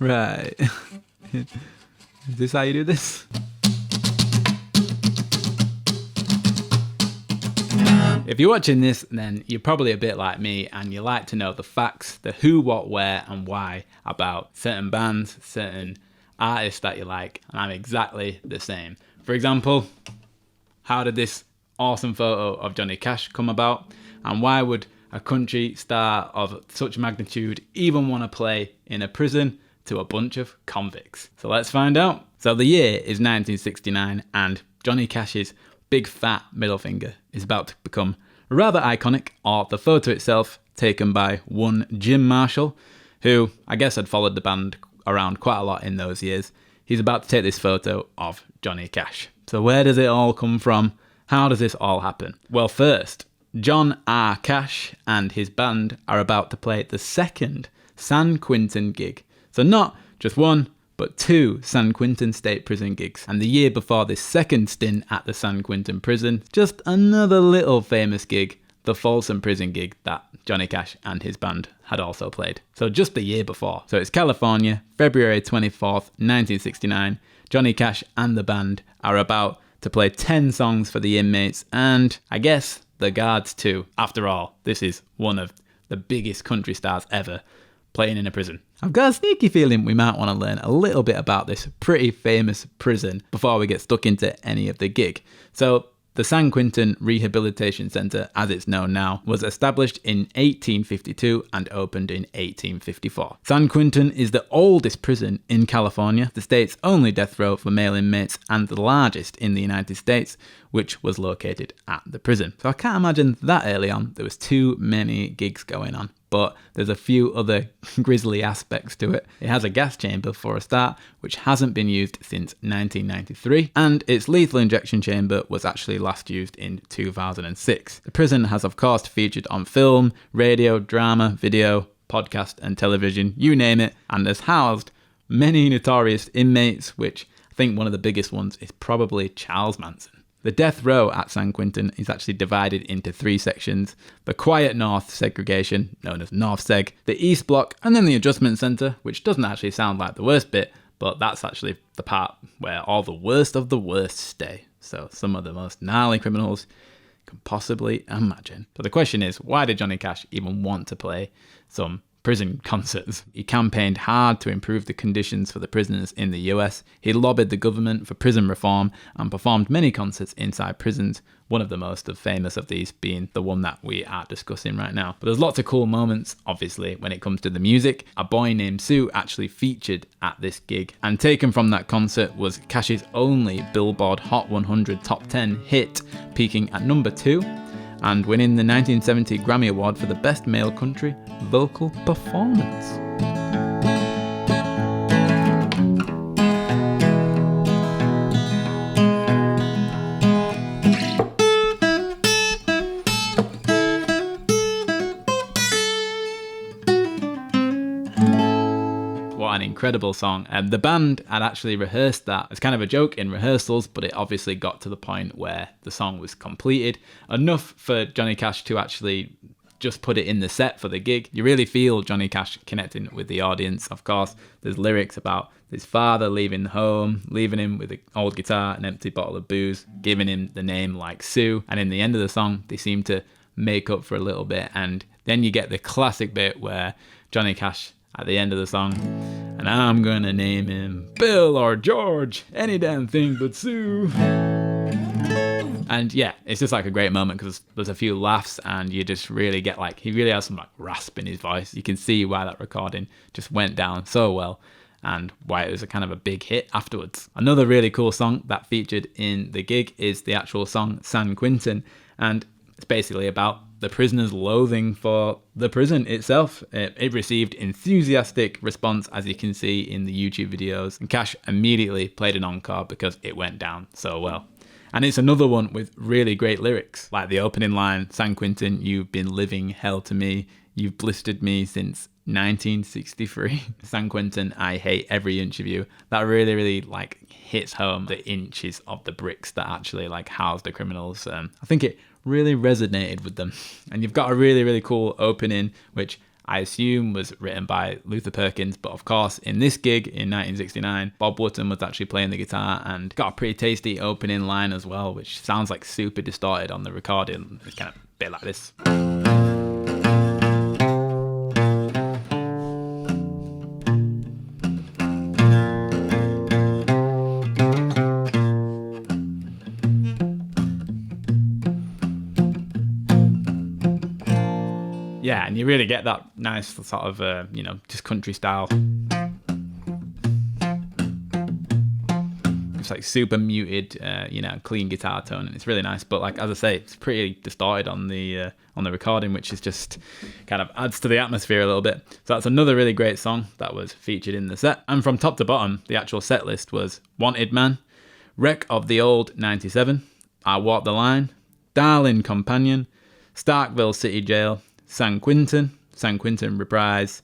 Right. Is this how you do this? If you're watching this, then you're probably a bit like me and you like to know the facts, the who, what, where and why about certain bands, certain artists that you like, and I'm exactly the same. For example, how did this awesome photo of Johnny Cash come about, and why would a country star of such magnitude even want to play in a prison to a bunch of convicts? So let's find out. So the year is 1969 and Johnny Cash's big fat middle finger is about to become rather iconic, or the photo itself taken by one Jim Marshall, who I guess had followed the band around quite a lot in those years. He's about to take this photo of Johnny Cash. So where does it all come from? How does this all happen? Well, first, John R. Cash and his band are about to play the second San Quentin gig. So not just one, but two San Quentin State Prison gigs. And the year before this second stint at the San Quentin Prison, just another little famous gig, the Folsom Prison gig that Johnny Cash and his band had also played. So just the year before. So it's California, February 24th, 1969. Johnny Cash and the band are about to play 10 songs for the inmates and, I guess, the guards too. After all, this is one of the biggest country stars ever playing in a prison. I've got a sneaky feeling we might want to learn a little bit about this pretty famous prison before we get stuck into any of the gig. So the San Quentin Rehabilitation Center, as it's known now, was established in 1852 and opened in 1854. San Quentin is the oldest prison in California, the state's only death row for male inmates, and the largest in the United States, which was located at the prison. So I can't imagine that early on there was too many gigs going on. But there's a few other grisly aspects to it. It has a gas chamber for a start, which hasn't been used since 1993, and its lethal injection chamber was actually last used in 2006. The prison has of course featured on film, radio, drama, video, podcast and television, you name it, and has housed many notorious inmates, which I think one of the biggest ones is probably Charles Manson. The death row at San Quentin is actually divided into three sections: the Quiet North segregation, known as North Seg, the East Block, and then the Adjustment Center, which doesn't actually sound like the worst bit, but that's actually the part where all the worst of the worst stay. So some of the most gnarly criminals you can possibly imagine. So the question is, why did Johnny Cash even want to play some prison concerts? He campaigned hard to improve the conditions for the prisoners in the US. He lobbied the government for prison reform and performed many concerts inside prisons, one of the most famous of these being the one that we are discussing right now. But there's lots of cool moments, obviously, when it comes to the music. A Boy Named Sue actually featured at this gig, and taken from that concert was Cash's only Billboard Hot 100 Top 10 hit, peaking at number 2. And winning the 1970 Grammy Award for the Best Male Country Vocal Performance. What an incredible song. And the band had actually rehearsed that as kind of a joke in rehearsals, but it obviously got to the point where the song was completed, enough for Johnny Cash to actually just put it in the set for the gig. You really feel Johnny Cash connecting with the audience. Of course, there's lyrics about his father leaving home, leaving him with an old guitar, an empty bottle of booze, giving him the name like Sue. And in the end of the song, they seem to make up for a little bit. And then you get the classic bit where Johnny Cash, at the end of the song, and I'm gonna name him Bill or George, any damn thing but Sue. And yeah, it's just like a great moment because there's a few laughs and you just really get like, he really has some like rasp in his voice. You can see why that recording just went down so well and why it was a kind of a big hit afterwards. Another really cool song that featured in the gig is the actual song San Quentin, and it's basically about the prisoner's loathing for the prison itself. It received enthusiastic response, as you can see in the YouTube videos, and Cash immediately played an encore because it went down so well. And it's another one with really great lyrics, like the opening line, San Quentin, you've been living hell to me, you've blistered me since 1963. San Quentin, I hate every inch of you. That really like hits home the inches of the bricks that actually like house the criminals. I think it really resonated with them. And you've got a really cool opening, which I assume was written by Luther Perkins, but of course in this gig in 1969, Bob Wootton was actually playing the guitar and got a pretty tasty opening line as well, which sounds like super distorted on the recording. It's kind of a bit like this. Yeah, and you really get that nice sort of, just country style. It's like super muted, clean guitar tone, and it's really nice. But like as I say, it's pretty distorted on the recording, which is just kind of adds to the atmosphere a little bit. So that's another really great song that was featured in the set. And from top to bottom, the actual set list was Wanted Man, Wreck of the Old 97, I Walk the Line, Darling Companion, Starkville City Jail, San Quentin Reprise,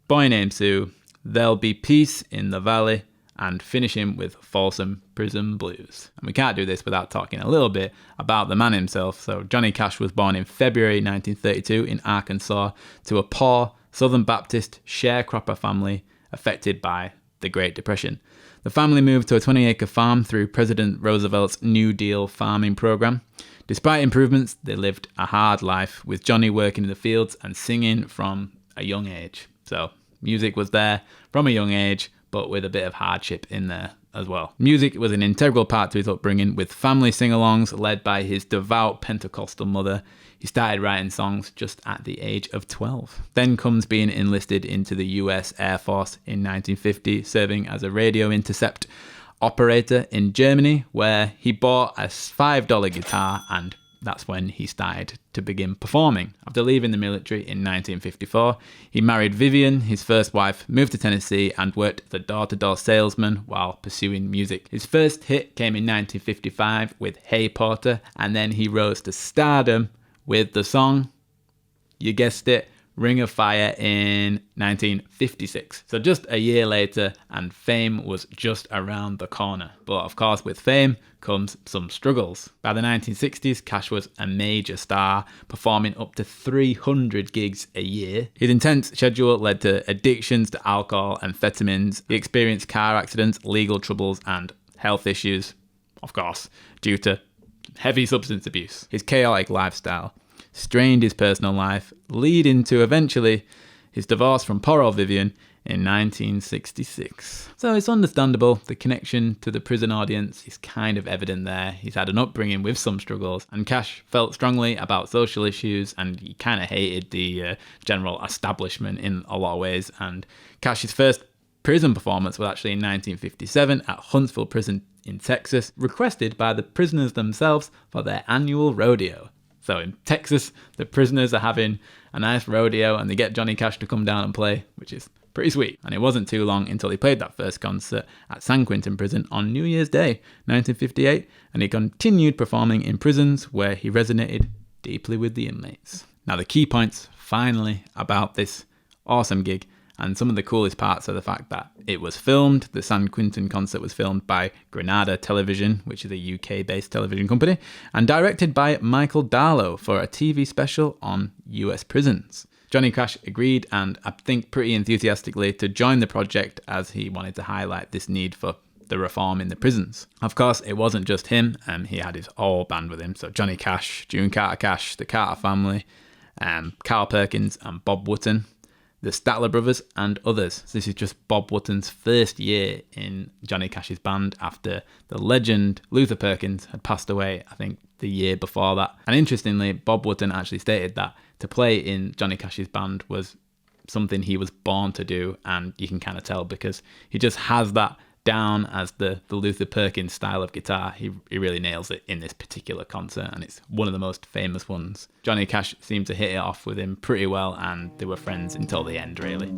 Boy Named Sue, There'll Be Peace in the Valley, and finishing with Folsom Prison Blues. And we can't do this without talking a little bit about the man himself. So Johnny Cash was born in February 1932 in Arkansas to a poor Southern Baptist sharecropper family affected by the Great Depression. The family moved to a 20-acre farm through President Roosevelt's New Deal farming program. Despite improvements, they lived a hard life, with Johnny working in the fields and singing from a young age. So music was there from a young age, but with a bit of hardship in there as well. Music was an integral part to his upbringing, with family sing-alongs led by his devout Pentecostal mother. He started writing songs just at the age of 12. Then comes being enlisted into the US Air Force in 1950, serving as a radio intercept operator in Germany, where he bought a $5 guitar, and that's when he started to begin performing. After leaving the military in 1954, he married Vivian, his first wife, moved to Tennessee, and worked as a door-to-door salesman while pursuing music. His first hit came in 1955 with Hey Porter, and then he rose to stardom with the song, you guessed it, Ring of Fire in 1956. So just a year later, and fame was just around the corner. But of course, with fame comes some struggles. By the 1960s, Cash was a major star, performing up to 300 gigs a year. His intense schedule led to addictions to alcohol, amphetamines. He experienced car accidents, legal troubles, and health issues, of course, due to heavy substance abuse. His chaotic lifestyle strained his personal life, leading to eventually his divorce from poor old Vivian in 1966. So it's understandable, the connection to the prison audience is kind of evident there. He's had an upbringing with some struggles, and Cash felt strongly about social issues, and he kind of hated the general establishment in a lot of ways. And Cash's first prison performance was actually in 1957 at Huntsville Prison in Texas, requested by the prisoners themselves for their annual rodeo. So in Texas, the prisoners are having a nice rodeo and they get Johnny Cash to come down and play, which is pretty sweet. And it wasn't too long until he played that first concert at San Quentin Prison on New Year's Day, 1958, and he continued performing in prisons where he resonated deeply with the inmates. Now the key points, finally, about this awesome gig, and some of the coolest parts are the fact that it was filmed, the San Quentin concert was filmed by Granada Television, which is a UK-based television company, and directed by Michael Darlow for a TV special on US prisons. Johnny Cash agreed, and I think pretty enthusiastically, to join the project as he wanted to highlight this need for the reform in the prisons. Of course, it wasn't just him, he had his whole band with him, so Johnny Cash, June Carter Cash, the Carter family, Carl Perkins and Bob Wootton, the Statler brothers, and others. So this is just Bob Wootton's first year in Johnny Cash's band after the legend Luther Perkins had passed away, I think, the year before that. And interestingly, Bob Wootton actually stated that to play in Johnny Cash's band was something he was born to do, and you can kind of tell because he just has that down as the Luther Perkins style of guitar. He really nails it in this particular concert, and it's one of the most famous ones. Johnny Cash seemed to hit it off with him pretty well, and they were friends until the end, really.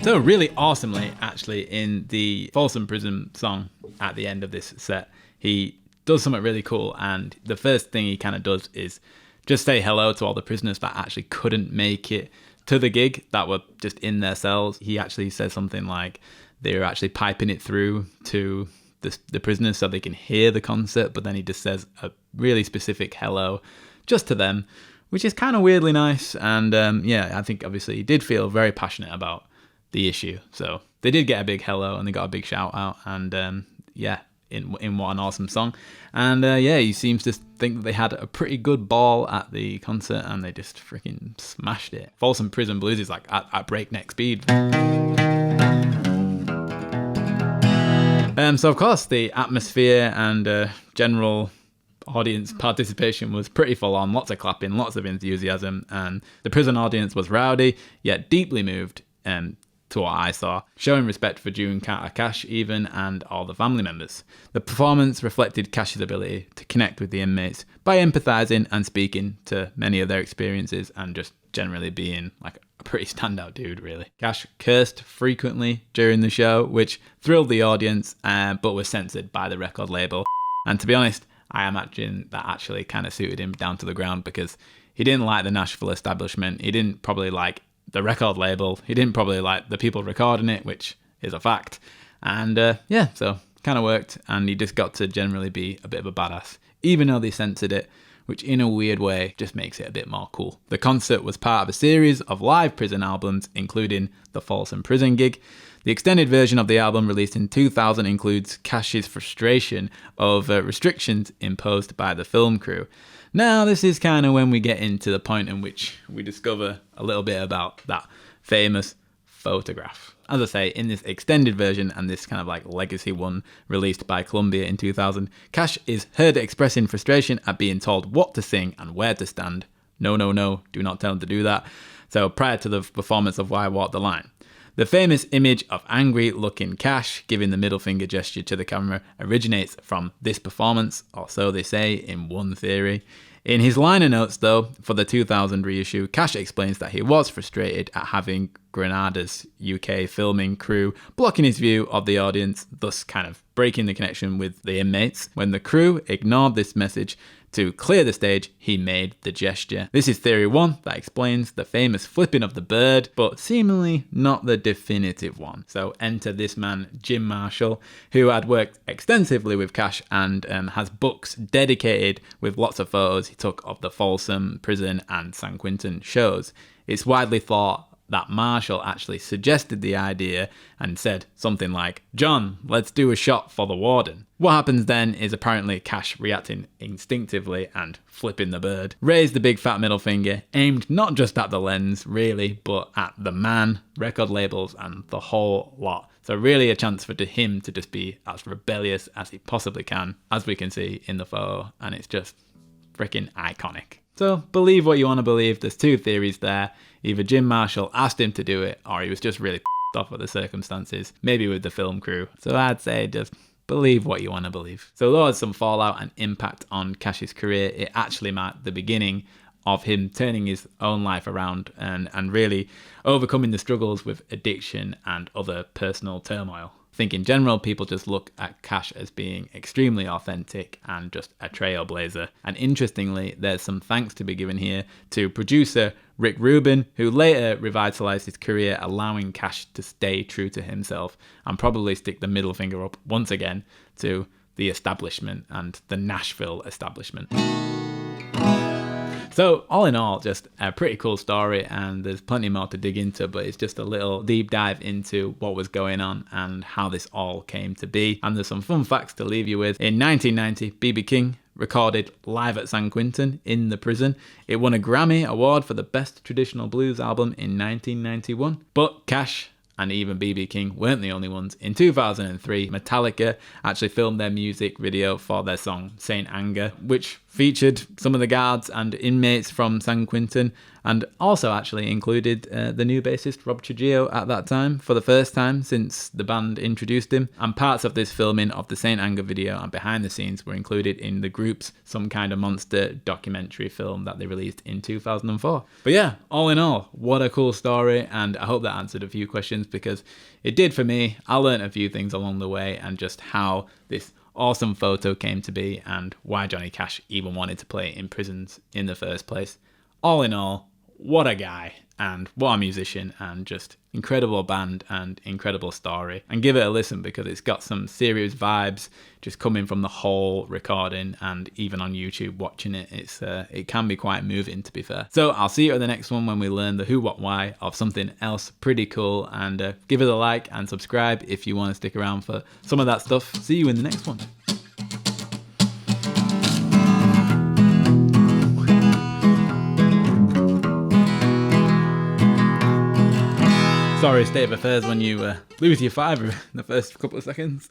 So know, really awesomely, actually, in the Folsom Prison song at the end of this set, he does something really cool. And the first thing he kind of does is just say hello to all the prisoners that actually couldn't make it to the gig, that were just in their cells. He actually says something like they were actually piping it through to the prisoners so they can hear the concert, but then he just says a really specific hello just to them, which is kind of weirdly nice. And yeah, I think obviously he did feel very passionate about the issue. So they did get a big hello and they got a big shout out. And yeah, in what an awesome song. And yeah, he seems to think that they had a pretty good ball at the concert and they just freaking smashed it. Folsom Prison Blues is like at breakneck speed. So of course the atmosphere and general audience participation was pretty full on, lots of clapping, lots of enthusiasm, and the prison audience was rowdy yet deeply moved to what I saw, showing respect for Cash even and all the family members. The performance reflected Cash's ability to connect with the inmates by empathising and speaking to many of their experiences and just generally being like a pretty standout dude, really. Cash cursed frequently during the show, which thrilled the audience, but was censored by the record label. And to be honest, I imagine that actually kind of suited him down to the ground, because he didn't like the Nashville establishment. He didn't probably like the record label. He didn't probably like the people recording it, which is a fact. And yeah, so kind of worked, and he just got to generally be a bit of a badass, even though they censored it, which in a weird way just makes it a bit more cool. The concert was part of a series of live prison albums, including the Folsom Prison gig. The extended version of the album, released in 2000, includes Cash's frustration over restrictions imposed by the film crew. Now, this is kind of when we get into the point in which we discover a little bit about that famous photograph. As I say, in this extended version and this kind of like legacy one released by Columbia in 2000, Cash is heard expressing frustration at being told what to sing and where to stand. No, no, no, do not tell him to do that. So prior to the performance of Why Walk the Line. The famous image of angry-looking Cash giving the middle finger gesture to the camera originates from this performance, or so they say in one theory. In his liner notes, though, for the 2000 reissue, Cash explains that he was frustrated at having Grenada's UK filming crew blocking his view of the audience, thus kind of breaking the connection with the inmates. When the crew ignored this message to clear the stage, he made the gesture. This is theory one that explains the famous flipping of the bird, but seemingly not the definitive one. So enter this man, Jim Marshall, who had worked extensively with Cash and has books dedicated with lots of photos he took of the Folsom Prison and San Quentin shows. It's widely thought that Marshall actually suggested the idea and said something like, "John, let's do a shot for the warden." What happens then is apparently Cash reacting instinctively and flipping the bird, raised the big fat middle finger, aimed not just at the lens really, but at the man, record labels and the whole lot. So really a chance for him to just be as rebellious as he possibly can, as we can see in the photo, and it's just freaking iconic. So believe what you want to believe. There's two theories there. Either Jim Marshall asked him to do it, or he was just really off at the circumstances, maybe with the film crew. So I'd say just believe what you want to believe. So though there's some fallout and impact on Cash's career, it actually marked the beginning of him turning his own life around and really overcoming the struggles with addiction and other personal turmoil. I think in general, people just look at Cash as being extremely authentic and just a trailblazer. And interestingly, there's some thanks to be given here to producer Rick Rubin, who later revitalized his career, allowing Cash to stay true to himself and probably stick the middle finger up once again to the establishment and the Nashville establishment. So all in all, just a pretty cool story, and there's plenty more to dig into, but it's just a little deep dive into what was going on and how this all came to be. And there's some fun facts to leave you with. In 1990, B.B. King recorded live at San Quentin in the prison. It won a Grammy Award for the Best Traditional Blues Album in 1991. But Cash and even B.B. King weren't the only ones. In 2003, Metallica actually filmed their music video for their song Saint Anger, which featured some of the guards and inmates from San Quentin, and also actually included the new bassist Rob Trujillo at that time for the first time since the band introduced him. And parts of this filming of the Saint Anger video and behind the scenes were included in the group's Some Kind of Monster documentary film that they released in 2004. But yeah, all in all, what a cool story, and I hope that answered a few questions, because it did for me. I learned a few things along the way, and just how this awesome photo came to be and why Johnny Cash even wanted to play in prisons in the first place. All in all, what a guy, and what a musician, and just incredible band and incredible story. And give it a listen, because it's got some serious vibes just coming from the whole recording, and even on YouTube watching it, it can be quite moving, to be fair. So I'll see you at the next one when we learn the who, what, why of something else pretty cool, and give it a like and subscribe if you want to stick around for some of that stuff. See you in the next one. Sorry, state of affairs when you lose your fiver in the first couple of seconds.